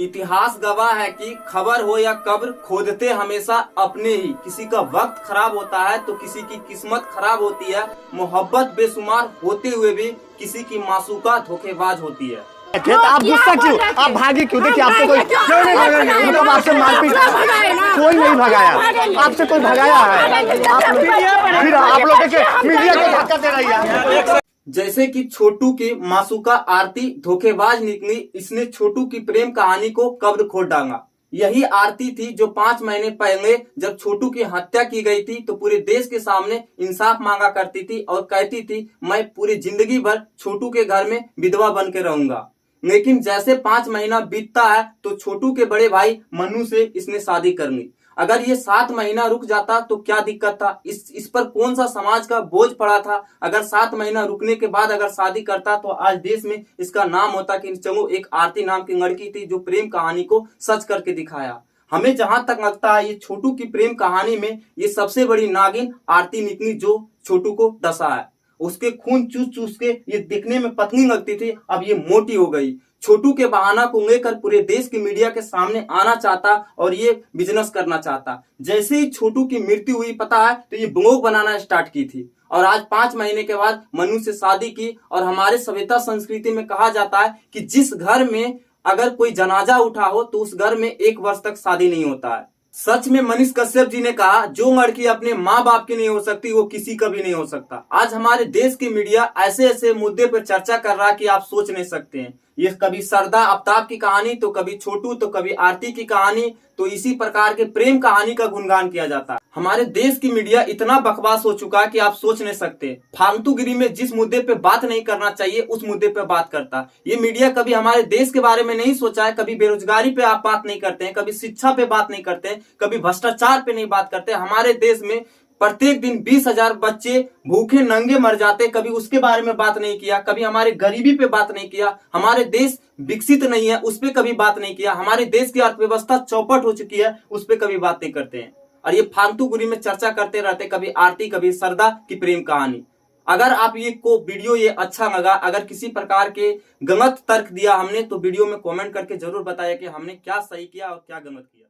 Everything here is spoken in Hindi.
इतिहास गवाह है कि खबर हो या कब्र, खोदते हमेशा अपने ही। किसी का वक्त खराब होता है तो किसी की किस्मत खराब होती है। मोहब्बत बेशुमार होते हुए भी किसी की मासूका धोखेबाज होती है। आप गुस्सा क्यों, आप भागे क्यों? देखिए आपसे कोई क्यों नहीं भगाया, मतलब आपसे मारपीट कोई नहीं भगाया, आपसे कोई भगाया है? फिर आप लोग देखिए मीडिया को धक्का दे रही है। जैसे कि छोटू की मासूका आरती धोखेबाज निकली, इसने छोटू की प्रेम कहानी को कब्र खोद डाला। यही आरती थी जो 5 महीने पहले जब छोटू की हत्या की गई थी तो पूरे देश के सामने इंसाफ मांगा करती थी और कहती थी मैं पूरी जिंदगी भर छोटू के घर में विधवा बन के रहूंगा। लेकिन जैसे 5 महीना बीतता है तो छोटू के बड़े भाई मन्नू से इसने शादी कर ली। अगर ये 7 महीना रुक जाता तो क्या दिक्कत था? इस पर कौन सा समाज का बोझ पड़ा था? अगर 7 महीना रुकने के बाद अगर शादी करता तो आज देश में इसका नाम होता कि चलो एक आरती नाम की लड़की थी जो प्रेम कहानी को सच करके दिखाया। हमें जहां तक लगता है ये छोटू की प्रेम कहानी में ये सबसे बड़ी नागिन आरती निकली जो छोटू को डसा है। उसके खून चूस चूस के ये दिखने में पतली लगती थी, अब ये मोटी हो गई। छोटू के बहाना को लेकर पूरे देश की मीडिया के सामने आना चाहता और ये बिजनेस करना चाहता। जैसे ही छोटू की मृत्यु हुई पता है तो ये ब्लॉग बनाना स्टार्ट की थी और आज 5 महीने के बाद मनु से शादी की। और हमारे सभ्यता संस्कृति में कहा जाता है कि जिस घर में अगर कोई जनाजा उठा हो तो उस घर में 1 वर्ष तक शादी नहीं होता है। सच में मनीष कश्यप जी ने कहा जो लड़की अपने माँ बाप की नहीं हो सकती वो किसी का भी नहीं हो सकता। आज हमारे देश की मीडिया ऐसे ऐसे मुद्दे पर चर्चा कर रहा है कि आप सोच नहीं सकते हैं। ये कभी सरदा आफ्ताब की कहानी तो कभी छोटू तो कभी आरती की कहानी, तो इसी प्रकार के प्रेम कहानी का गुणगान किया जाता है। हमारे देश की मीडिया इतना बकवास हो चुका है कि आप सोच नहीं सकते। फालतूगिरी में जिस मुद्दे पे बात नहीं करना चाहिए उस मुद्दे पे बात करता। ये मीडिया कभी हमारे देश के बारे में नहीं सोचा है। कभी बेरोजगारी पे आप बात नहीं करते हैं, कभी शिक्षा पे बात नहीं करते हैं, कभी भ्रष्टाचार पे नहीं बात करते। हमारे देश में प्रत्येक दिन 20,000 बच्चे भूखे नंगे मर जाते, कभी उसके बारे में बात नहीं किया। कभी हमारे गरीबी पे बात नहीं किया। हमारे देश विकसित नहीं है उस पर कभी बात नहीं किया। हमारे देश की अर्थव्यवस्था चौपट हो चुकी है उस पर कभी बात नहीं करते हैं। और ये फालतूगिरी में चर्चा करते रहते, कभी आरती कभी सरदा की प्रेम कहानी। अगर आप ये वीडियो ये अच्छा लगा, अगर किसी प्रकार के गलत तर्क दिया हमने तो वीडियो में कमेंट करके जरूर बताइए कि हमने क्या सही किया और क्या गलत किया।